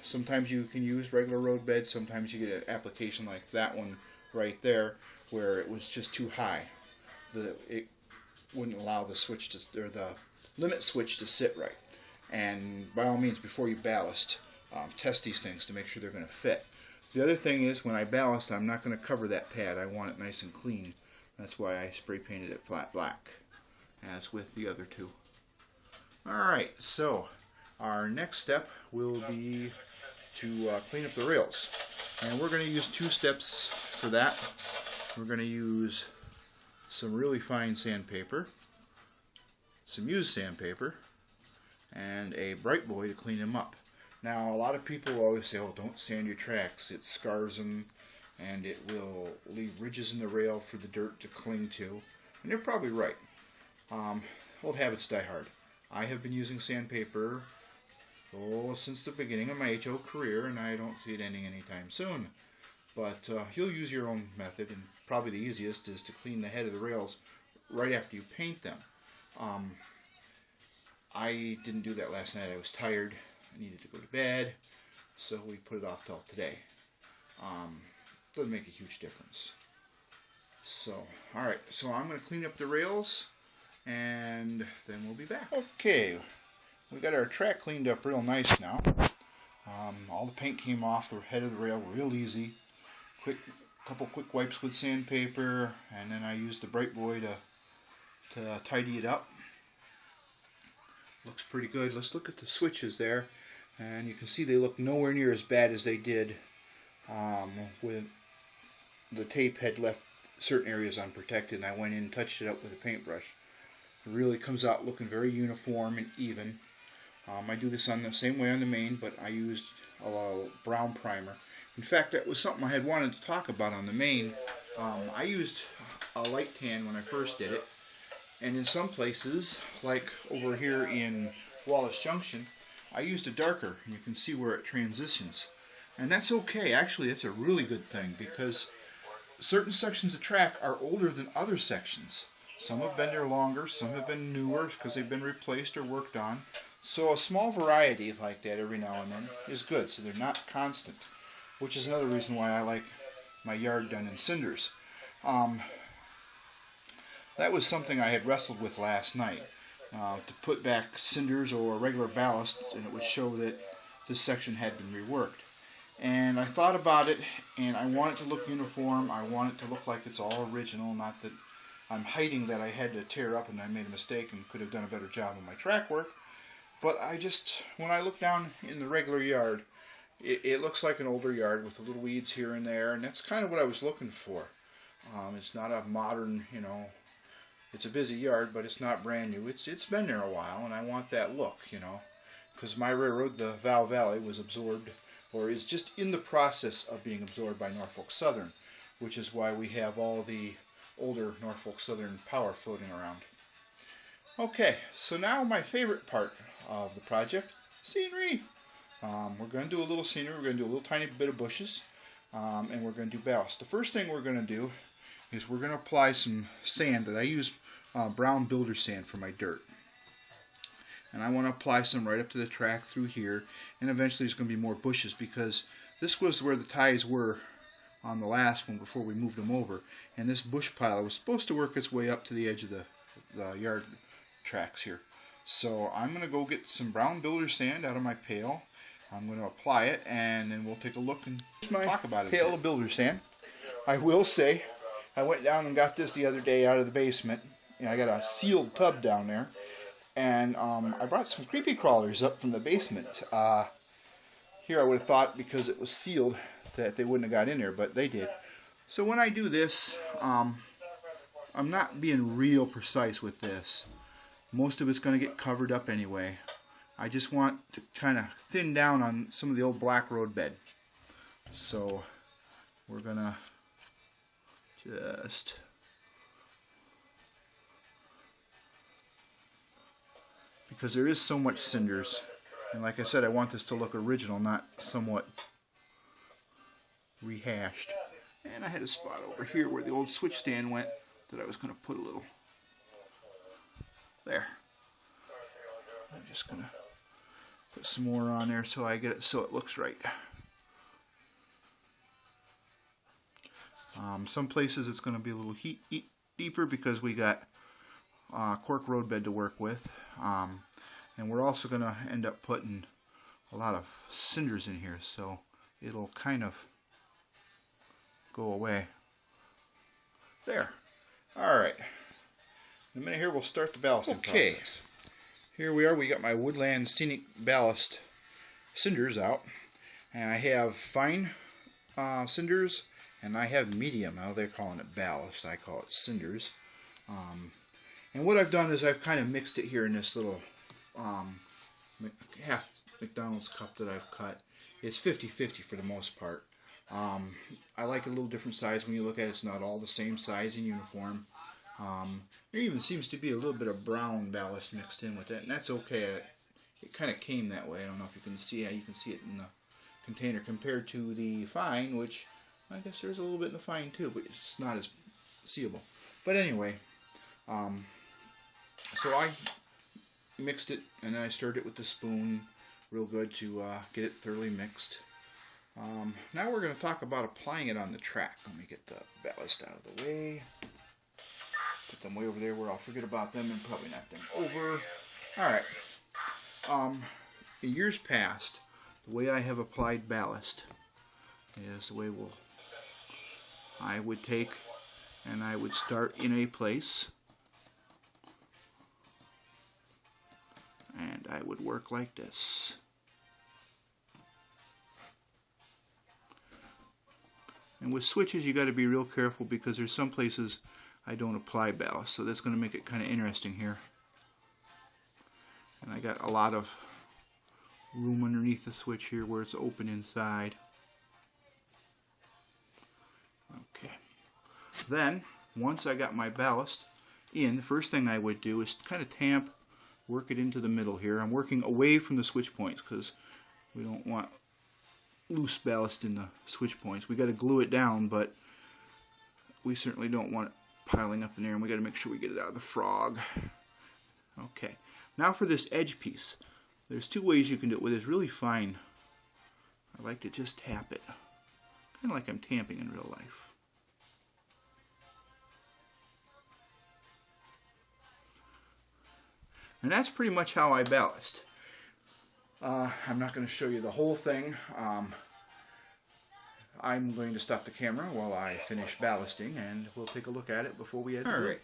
Sometimes you can use regular roadbed, sometimes you get an application like that one right there where it was just too high. It wouldn't allow the switch to, or the limit switch to sit right. And by all means, before you ballast, test these things to make sure they're going to fit. The other thing is, when I ballast, I'm not going to cover that pad. I want it nice and clean. That's why I spray painted it flat black, as with the other two. Alright, so our next step will be to clean up the rails. And we're going to use 2 steps for that. We're going to use some really fine sandpaper, some used sandpaper, and a bright boy to clean them up. Now, a lot of people always say, oh, don't sand your tracks. It scars them, and it will leave ridges in the rail for the dirt to cling to. And they're probably right. Old habits die hard. I have been using sandpaper since the beginning of my HO career, and I don't see it ending anytime soon. But you'll use your own method, and probably the easiest is to clean the head of the rails right after you paint them. I didn't do that last night. I was tired. I needed to go to bed, so we put it off till today. Doesn't make a huge difference. So, alright, so I'm going to clean up the rails, and then we'll be back. Okay, we got our track cleaned up real nice now. All the paint came off the head of the rail real easy. Couple quick wipes with sandpaper, and then I used the bright boy to tidy it up. Looks pretty good. Let's look at the switches there, and you can see they look nowhere near as bad as they did when the tape had left certain areas unprotected, and I went in and touched it up with a paintbrush. It really comes out looking very uniform and even. I do this on the same way on the main, but I used a brown primer. In fact, that was something I had wanted to talk about on the main. I used a light tan when I first did it, and in some places, like over here in Wallace Junction, I used a darker, and you can see where it transitions. And that's okay. Actually, it's a really good thing, because certain sections of track are older than other sections. Some have been there longer, some have been newer because they've been replaced or worked on. So a small variety like that every now and then is good, so they're not constant, which is another reason why I like my yard done in cinders. That was something I had wrestled with last night, to put back cinders or regular ballast, and it would show that this section had been reworked. And I thought about it, and I want it to look uniform. I want it to look like it's all original, not that I'm hiding that I had to tear up and I made a mistake and could have done a better job on my track work. But when I look down in the regular yard, it looks like an older yard with a little weeds here and there, and that's kind of what I was looking for. It's not a modern, it's a busy yard, but it's not brand new. It's been there a while, and I want that look, because my railroad, the Val Valley, was absorbed, or is just in the process of being absorbed by Norfolk Southern, which is why we have all the older Norfolk Southern power floating around. Okay, so now my favorite part of the project, scenery. We're going to do a little scenery. We're going to do a little tiny bit of bushes, and we're going to do ballast. The first thing we're going to do is we're going to apply some sand that I use brown builder sand for my dirt. And I want to apply some right up to the track through here, and eventually there's going to be more bushes because this was where the ties were on the last one before we moved them over, and this bush pile was supposed to work its way up to the edge of the yard tracks here. So I'm going to go get some brown builder sand out of my pail. I'm going to apply it, and then we'll take a look and talk about it. Pail of builder sand. I will say, I went down and got this the other day out of the basement. I got a sealed tub down there. And I brought some creepy crawlers up from the basement. Here I would have thought because it was sealed that they wouldn't have got in there, but they did. So when I do this, I'm not being real precise with this. Most of it's going to get covered up anyway. I just want to kind of thin down on some of the old black roadbed. So we're going to just... because there is so much cinders, and like I said, I want this to look original, not somewhat rehashed. And I had a spot over here where the old switch stand went that I was going to put a little there. I'm just going to put some more on there so I get it so it looks right. Some places it's going to be a little deeper because we got cork roadbed to work with, and we're also going to end up putting a lot of cinders in here, so it'll kind of go away. There. Alright. In a minute here we'll start the ballasting process. Here we are, we got my Woodland Scenic Ballast cinders out. And I have fine cinders, and I have medium. Now they're calling it ballast, I call it cinders. And what I've done is I've kind of mixed it here in this little half McDonald's cup that I've cut. It's 50-50 for the most part. I like a little different size. When you look at it, it's not all the same size and uniform. There even seems to be a little bit of brown ballast mixed in with it, and that's okay. It kind of came that way. I don't know if you can see it. You can see it in the container compared to the fine, which I guess there's a little bit in the fine too, but it's not as seeable. But anyway, so I mixed it, and then I stirred it with the spoon real good to get it thoroughly mixed. Now we're going to talk about applying it on the track. Let me get the ballast out of the way. Put them way over there where I'll forget about them and probably knock them over. Alright. In years past, the way I have applied ballast is the way I would take and I would start in a place and I would work like this. And with switches you got to be real careful because there's some places I don't apply ballast, so that's going to make it kind of interesting here. And I got a lot of room underneath the switch here where it's open inside. Okay. Then, once I got my ballast in, the first thing I would do is kind of work it into the middle here. I'm working away from the switch points because we don't want loose ballast in the switch points. We got to glue it down, but we certainly don't want it piling up in there, and we got to make sure we get it out of the frog. Okay. Now for this edge piece. There's two ways you can do it with this really fine. I like to just tap it. Kind of like I'm tamping in real life. And that's pretty much how I ballast. I'm not going to show you the whole thing. I'm going to stop the camera while I finish ballasting, and we'll take a look at it before we head to the break.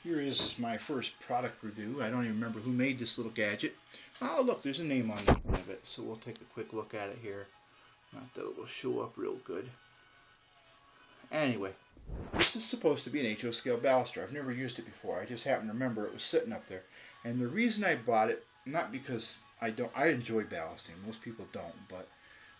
Here is my first product review. I don't even remember who made this little gadget. Oh, look, there's a name on the front of it, so we'll take a quick look at it here. Not that it will show up real good. Anyway, this is supposed to be an HO scale baluster. I've never used it before. I just happened to remember it was sitting up there. And the reason I bought it, not because I enjoy ballasting. Most people don't, but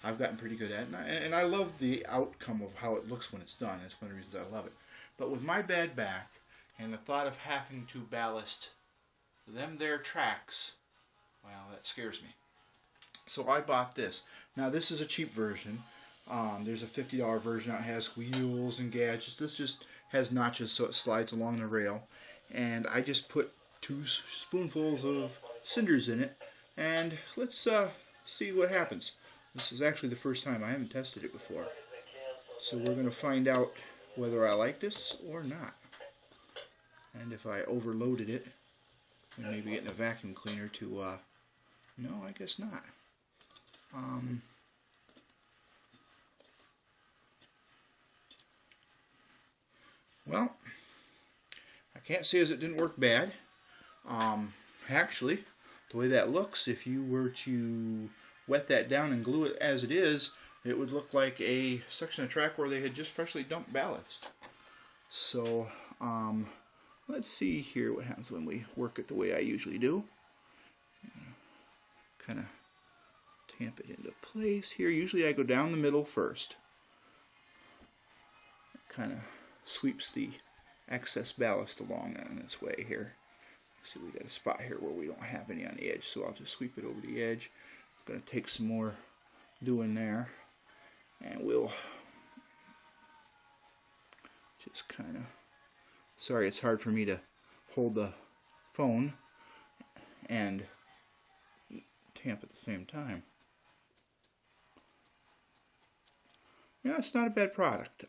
I've gotten pretty good at it. And I love the outcome of how it looks when it's done. That's one of the reasons I love it. But with my bad back, and the thought of having to ballast them there tracks, well, that scares me. So I bought this. Now this is a cheap version. There's a $50 version that has wheels and gadgets. This just has notches so it slides along the rail. And I just put 2 spoonfuls of cinders in it. And let's see what happens. This is actually the first time. I haven't tested it before. So we're going to find out whether I like this or not. And if I overloaded it, maybe getting a vacuum cleaner to, no, I guess not. Well, I can't say as it didn't work bad. Actually, the way that looks, if you were to wet that down and glue it as it is, it would look like a section of track where they had just freshly dumped ballast. So, let's see here what happens when we work it the way I usually do. Kind of tamp it into place here. Usually I go down the middle first. Kind of sweeps the excess ballast along in its way here. See, we got a spot here where we don't have any on the edge, so I'll just sweep it over the edge. I'm going to take some more doing there, and we'll just kind of, sorry it's hard for me to hold the phone and tamp at the same time. Yeah, it's not a bad product.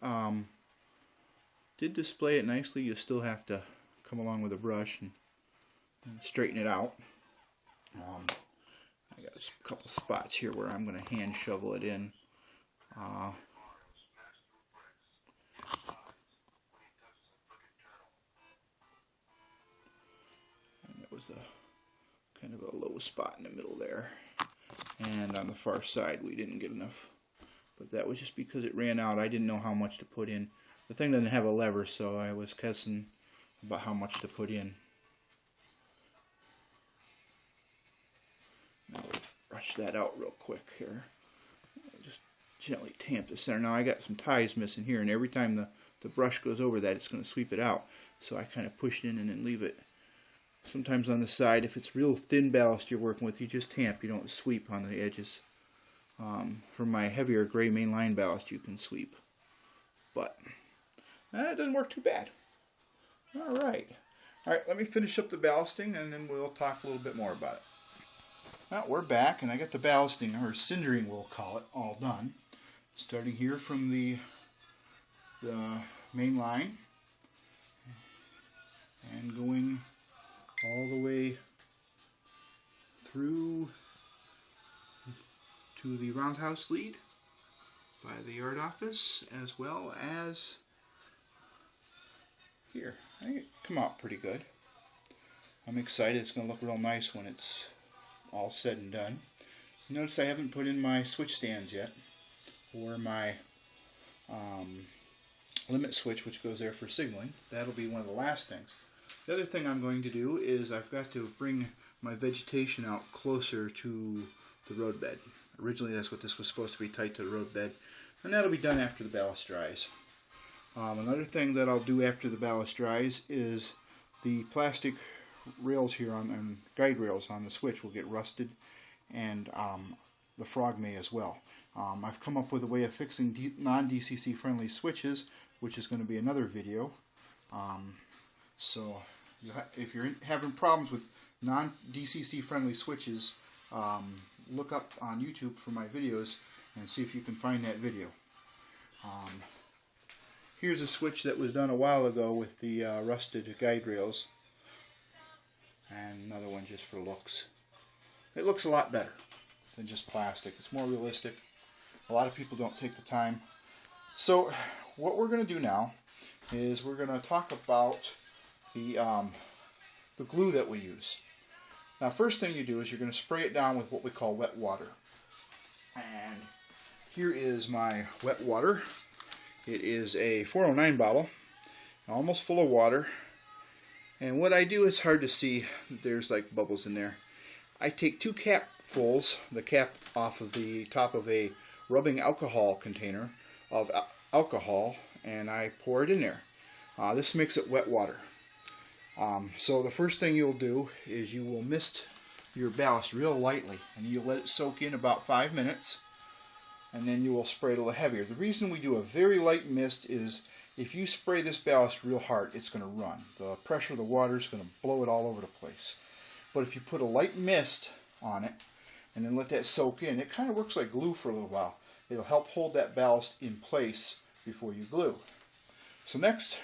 Did display it nicely. You still have to come along with a brush and straighten it out. I got a couple spots here where I'm going to hand shovel it in. And there was a kind of a low spot in the middle there. And on the far side we didn't get enough. But that was just because it ran out. I didn't know how much to put in. The thing doesn't have a lever, so I was guessing about how much to put in. Now we'll brush that out real quick here. Just gently tamp the center. Now I got some ties missing here, and every time the brush goes over that, it's going to sweep it out. So I kind of push it in and then leave it. Sometimes on the side, if it's real thin ballast you're working with, you just tamp. You don't sweep on the edges. For my heavier gray mainline ballast, you can sweep. But it doesn't work too bad. Alright, let me finish up the ballasting and then we'll talk a little bit more about it. Well, we're back and I got the ballasting, or cindering we'll call it, all done. Starting here from the main line and going all the way through to the roundhouse lead by the yard office, as well as here. I think it come out pretty good. I'm excited. It's going to look real nice when it's all said and done. Notice I haven't put in my switch stands yet, or my limit switch, which goes there for signaling. That'll be one of the last things. The other thing I'm going to do is I've got to bring my vegetation out closer to the roadbed. Originally that's what this was supposed to be, tight to the roadbed, and that'll be done after the ballast dries. Another thing that I'll do after the ballast dries is the plastic rails here and guide rails on the switch will get rusted, and the frog may as well. I've come up with a way of fixing non-DCC friendly switches, which is going to be another video. So if you're having problems with non-DCC friendly switches, look up on YouTube for my videos and see if you can find that video. Here's a switch that was done a while ago with the rusted guide rails, and another one just for looks. It looks a lot better than just plastic. It's more realistic. A lot of people don't take the time. So what we're going to do now is we're going to talk about the glue that we use. Now, first thing you do is you're going to spray it down with what we call wet water. And here is my wet water. It is a 409 bottle, almost full of water. And what I do, it's hard to see, there's like bubbles in there. I take 2 capfuls, the cap off of the top of a rubbing alcohol container of alcohol, and I pour it in there. This makes it wet water. So the first thing you'll do is you will mist your ballast real lightly, and you'll let it soak in about 5 minutes, and then you will spray it a little heavier. The reason we do a very light mist is if you spray this ballast real hard, it's going to run. The pressure of the water is going to blow it all over the place. But if you put a light mist on it and then let that soak in, it kind of works like glue for a little while. It'll help hold that ballast in place before you glue. So next,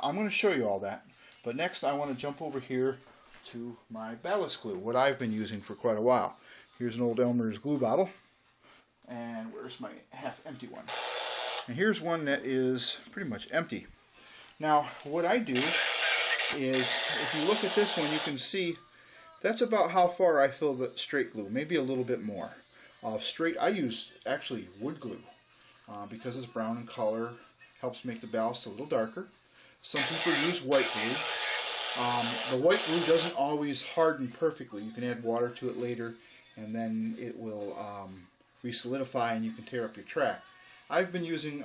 I'm going to show you all that. But next I want to jump over here to my ballast glue, what I've been using for quite a while. Here's an old Elmer's glue bottle. And where's my half-empty one? And here's one that is pretty much empty. Now, what I do is, if you look at this one, you can see that's about how far I fill the straight glue, maybe a little bit more. Straight, I use actually wood glue because it's brown in color, helps make the ballast a little darker. Some people use white glue. The white glue doesn't always harden perfectly. You can add water to it later, and then it will re-solidify and you can tear up your track. I've been using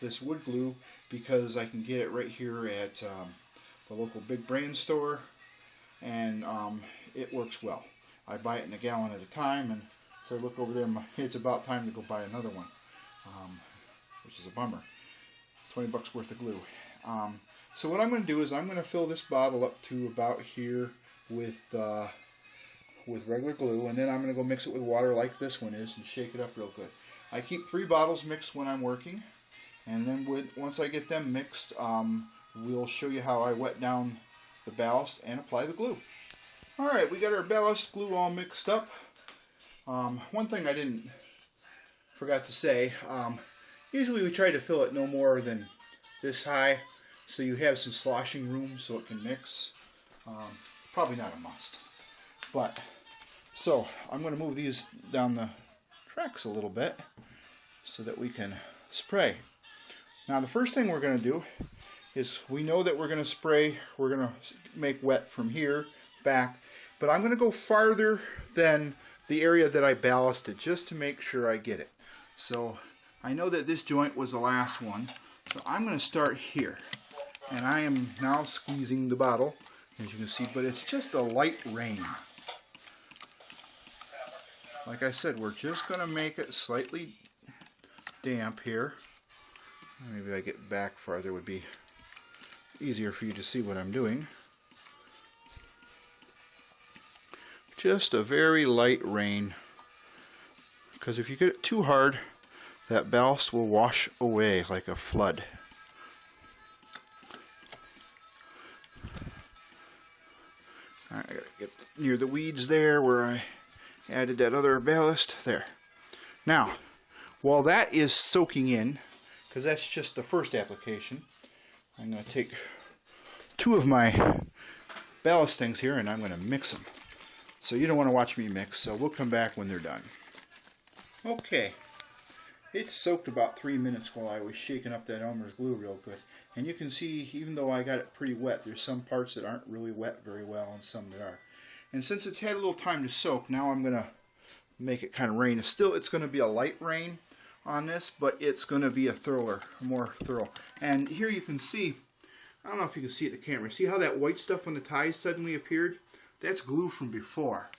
this wood glue because I can get it right here at the local Big Brand store, and it works well. I buy it in a gallon at a time, and so I look over there, it's about time to go buy another one, which is a bummer. 20 bucks worth of glue. So what I'm going to do is I'm going to fill this bottle up to about here with regular glue, and then I'm going to go mix it with water like this one is and shake it up real good. I keep 3 bottles mixed when I'm working, and then once I get them mixed, we'll show you how I wet down the ballast and apply the glue. Alright, we got our ballast glue all mixed up. One thing I forgot to say, usually we try to fill it no more than this high, so you have some sloshing room so it can mix. Probably not a must. But, so I'm going to move these down the tracks a little bit so that we can spray. Now the first thing we're going to do is, we know that we're going to spray, we're going to make wet from here back, but I'm going to go farther than the area that I ballasted just to make sure I get it. So I know that this joint was the last one, so I'm going to start here. And I am now squeezing the bottle, as you can see, but it's just a light rain. Like I said, we're just going to make it slightly damp here. Maybe if I get back farther, it would be easier for you to see what I'm doing. Just a very light rain, because if you get it too hard, that ballast will wash away like a flood. Alright, I gotta get near the weeds there where I added that other ballast. There. Now, while that is soaking in, because that's just the first application, I'm going to take two of my ballast things here and I'm going to mix them. So you don't want to watch me mix, so we'll come back when they're done. Okay, it soaked about 3 minutes while I was shaking up that Elmer's glue real good. And you can see, even though I got it pretty wet, there's some parts that aren't really wet very well and some that are. And since it's had a little time to soak, now I'm going to make it kind of rain. Still, it's going to be a light rain on this, but it's going to be a more thorough. And here you can see, I don't know if you can see it in the camera, see how that white stuff on the ties suddenly appeared? That's glue from before.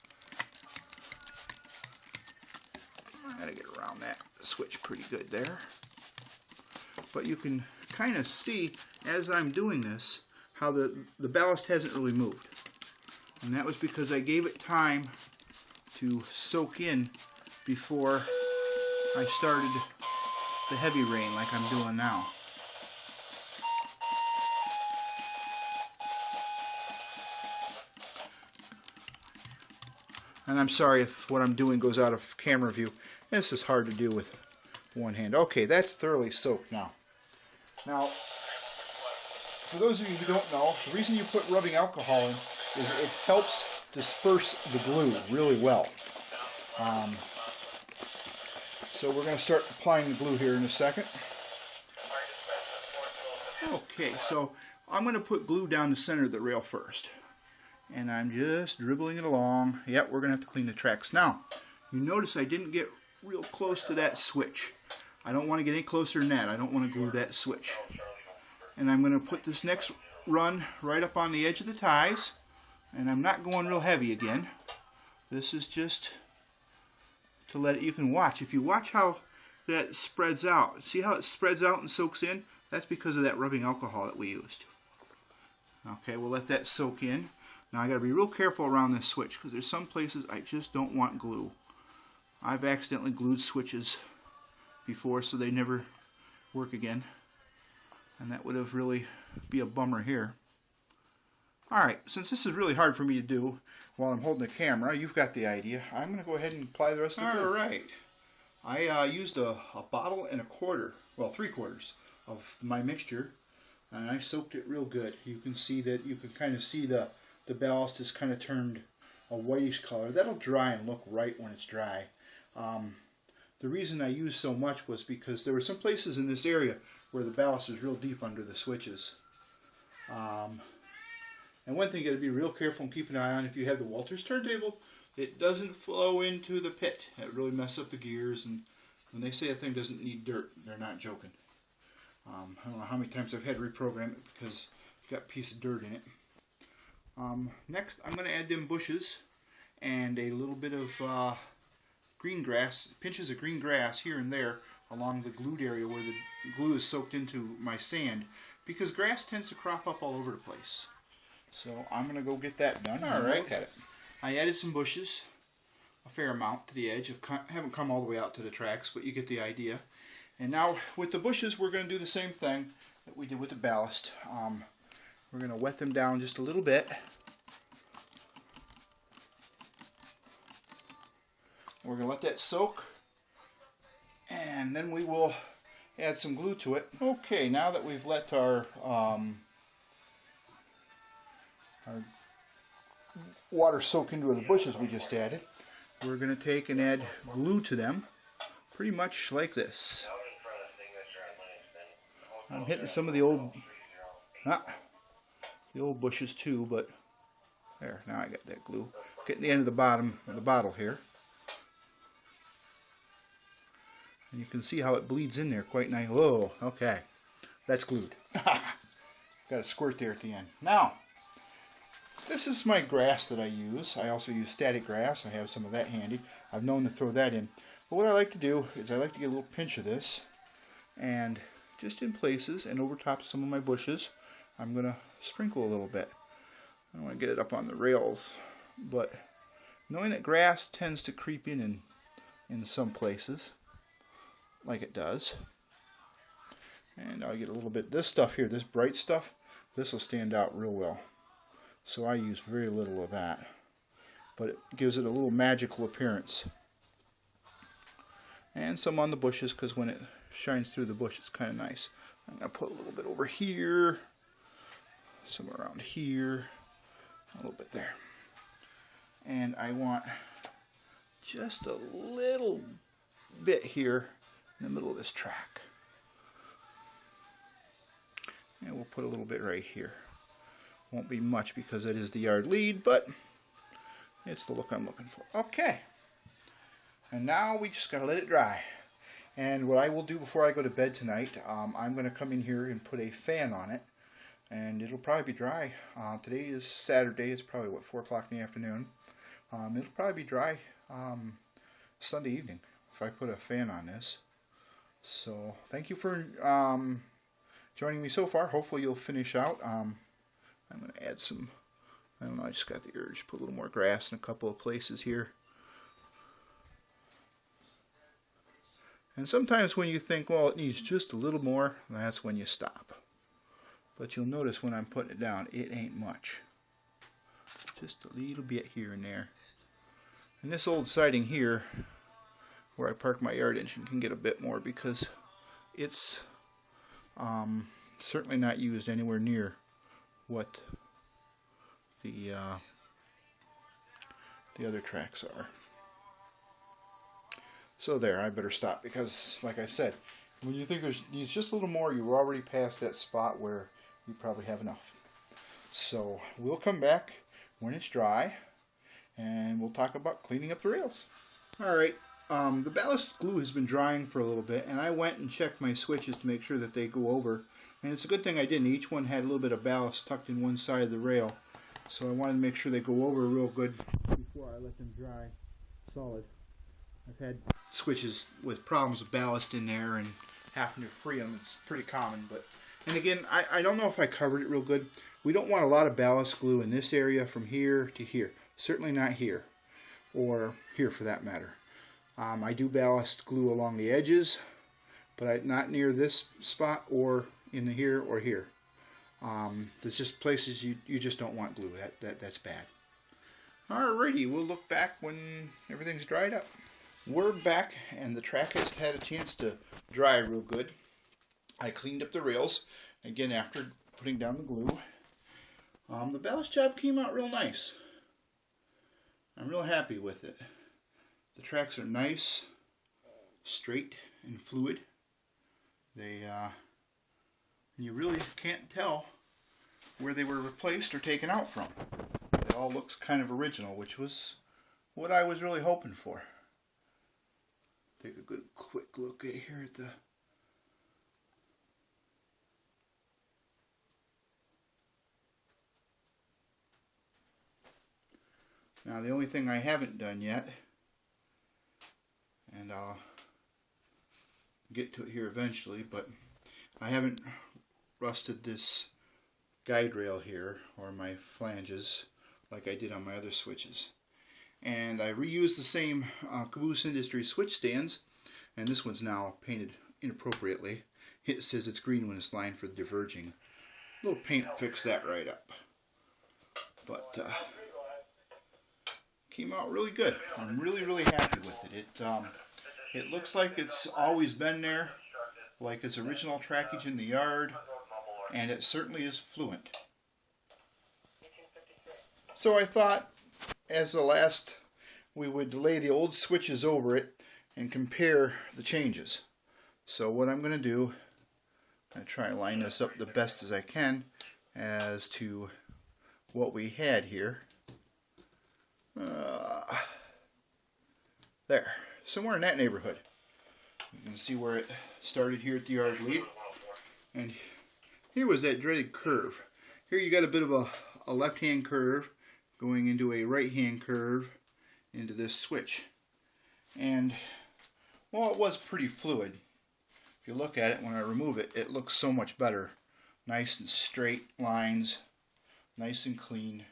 I gotta get around that switch pretty good there. But you can kind of see, as I'm doing this, how the ballast hasn't really moved. And that was because I gave it time to soak in before I started the heavy rain like I'm doing now. And I'm sorry if what I'm doing goes out of camera view. This is hard to do with one hand. Okay, that's thoroughly soaked now. Now, for those of you who don't know, the reason you put rubbing alcohol in is it helps disperse the glue really well. So we're going to start applying the glue here in a second. Okay, so I'm going to put glue down the center of the rail first. And I'm just dribbling it along. Yep, we're going to have to clean the tracks. Now, you notice I didn't get real close to that switch. I don't want to get any closer than that. I don't want to glue that switch. And I'm going to put this next run right up on the edge of the ties. And I'm not going real heavy again. This is just to let it, you can watch. If you watch how that spreads out, see how it spreads out and soaks in? That's because of that rubbing alcohol that we used. Okay, we'll let that soak in. Now I got to be real careful around this switch because there's some places I just don't want glue. I've accidentally glued switches before, so they never work again. And that would have really be a bummer here. Alright, since this is really hard for me to do while I'm holding the camera, you've got the idea. I'm going to go ahead and apply the rest of the glue. Alright, I used a bottle and a quarter, well 3/4 of my mixture, and I soaked it real good. You can see that, you can kind of see the ballast has kind of turned a whitish color. That'll dry and look right when it's dry. The reason I used so much was because there were some places in this area where the ballast is real deep under the switches. And one thing you got to be real careful and keep an eye on, if you have the Walters turntable, it doesn't flow into the pit. It really messes up the gears, and when they say a thing doesn't need dirt, they're not joking. I don't know how many times I've had to reprogram it because it's got a piece of dirt in it. Next, I'm going to add them bushes and a little bit of green grass, pinches of green grass here and there along the glued area where the glue is soaked into my sand, because grass tends to crop up all over the place. So I'm going to go get that done. Alright, look at it. I added some bushes, a fair amount to the edge. Haven't come all the way out to the tracks, but you get the idea. And now with the bushes, we're going to do the same thing that we did with the ballast. We're going to wet them down just a little bit. We're going to let that soak, and then we will add some glue to it. Okay, now that we've let our water soak into the bushes we just added. We're going to take and add glue to them, pretty much like this. I'm hitting some of the old bushes too, but there, now I got that glue. Getting the end of the bottom of the bottle here. And you can see how it bleeds in there quite nice. Whoa, okay. That's glued. Got a squirt there at the end. Now, this is my grass that I use. I also use static grass. I have some of that handy. I've known to throw that in. But what I like to do is I like to get a little pinch of this, and just in places and over top of some of my bushes, I'm going to sprinkle a little bit. I don't want to get it up on the rails, but knowing that grass tends to creep in some places, like it does. And I'll get a little bit, this stuff here, this bright stuff, this will stand out real well. So I use very little of that, but it gives it a little magical appearance. And some on the bushes, because when it shines through the bush, it's kind of nice. I'm going to put a little bit over here, some around here, a little bit there. And I want just a little bit here in the middle of this track. And we'll put a little bit right here. Won't be much because it is the yard lead, but it's the look I'm looking for. Okay. And now we just got to let it dry. And what I will do before I go to bed tonight, I'm going to come in here and put a fan on it. And it'll probably be dry. Today is Saturday. It's probably, what, 4 o'clock in the afternoon. It'll probably be dry Sunday evening if I put a fan on this. So thank you for joining me so far. Hopefully you'll finish out. I'm going to add some, I don't know, I just got the urge to put a little more grass in a couple of places here. And sometimes when you think, well, it needs just a little more, that's when you stop. But you'll notice when I'm putting it down, it ain't much. Just a little bit here and there. And this old siding here, where I park my yard engine, can get a bit more because it's certainly not used anywhere near what the other tracks are. So there, I better stop because, like I said, when you think there's needs just a little more, you're already past that spot where you probably have enough. So we'll come back when it's dry, and we'll talk about cleaning up the rails. Alright, the ballast glue has been drying for a little bit, and I went and checked my switches to make sure that they go over. And it's a good thing I didn't. Each one had a little bit of ballast tucked in one side of the rail. So I wanted to make sure they go over real good before I let them dry solid. I've had switches with problems with ballast in there and having to free them. It's pretty common. And again, I don't know if I covered it real good. We don't want a lot of ballast glue in this area from here to here. Certainly not here. Or here for that matter. I do ballast glue along the edges, but not near this spot or in the here or here. There's just places you just don't want glue. That's bad. Alrighty, we'll look back when everything's dried up. We're back, and the track has had a chance to dry real good. I cleaned up the rails again after putting down the glue. The ballast job came out real nice. I'm real happy with it. The tracks are nice, straight, and fluid. You really can't tell where they were replaced or taken out from. It all looks kind of original, which was what I was really hoping for. Take a good quick look here at the now the only thing I haven't done yet, and I'll get to it here eventually, but I haven't rusted this guide rail here or my flanges like I did on my other switches. And I reused the same Caboose Industries switch stands, and this one's now painted inappropriately. It says it's green when it's lined for diverging. A little paint fixed that right up. But came out really good. I'm really happy with it. It looks like it's always been there, like its original trackage in the yard, and it certainly is fluent. So I thought, as the last, we would lay the old switches over it and compare the changes. So what I'm going to do, I'm going to try and line this up the best as I can as to what we had here. There, somewhere in that neighborhood. You can see where it started here at the yard lead. And here was that dreaded curve. Here you got a bit of a left-hand curve going into a right-hand curve into this switch. And, well, it was pretty fluid. If you look at it, when I remove it, it looks so much better. Nice and straight lines, nice and clean.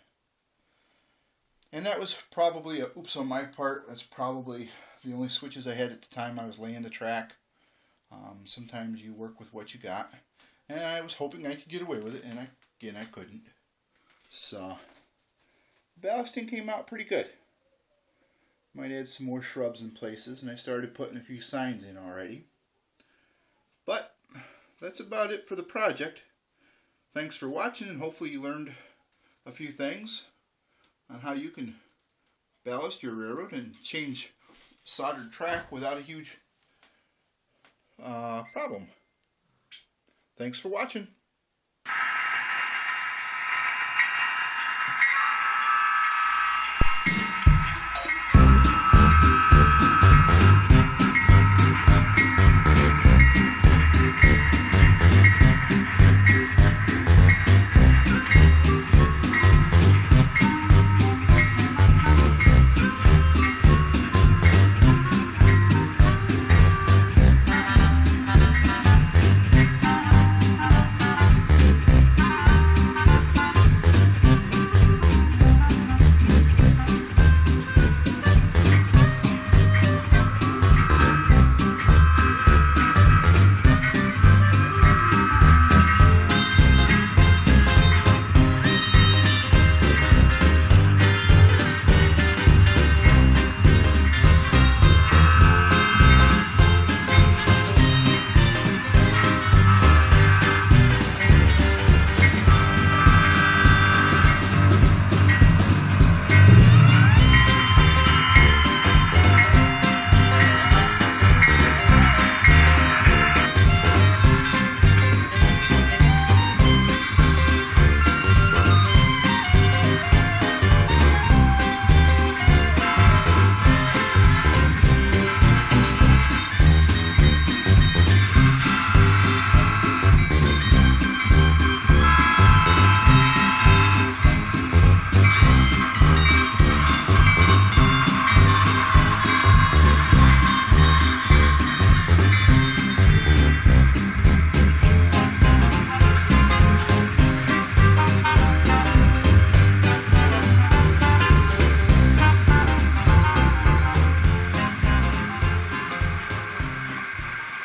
And that was probably a oops on my part. That's probably the only switches I had at the time I was laying the track. Sometimes you work with what you got. And I was hoping I could get away with it, and again I couldn't. So, ballasting came out pretty good. Might add some more shrubs in places, and I started putting a few signs in already. But that's about it for the project. Thanks for watching, and hopefully you learned a few things on how you can ballast your railroad and change soldered track without a huge problem. Thanks for watching.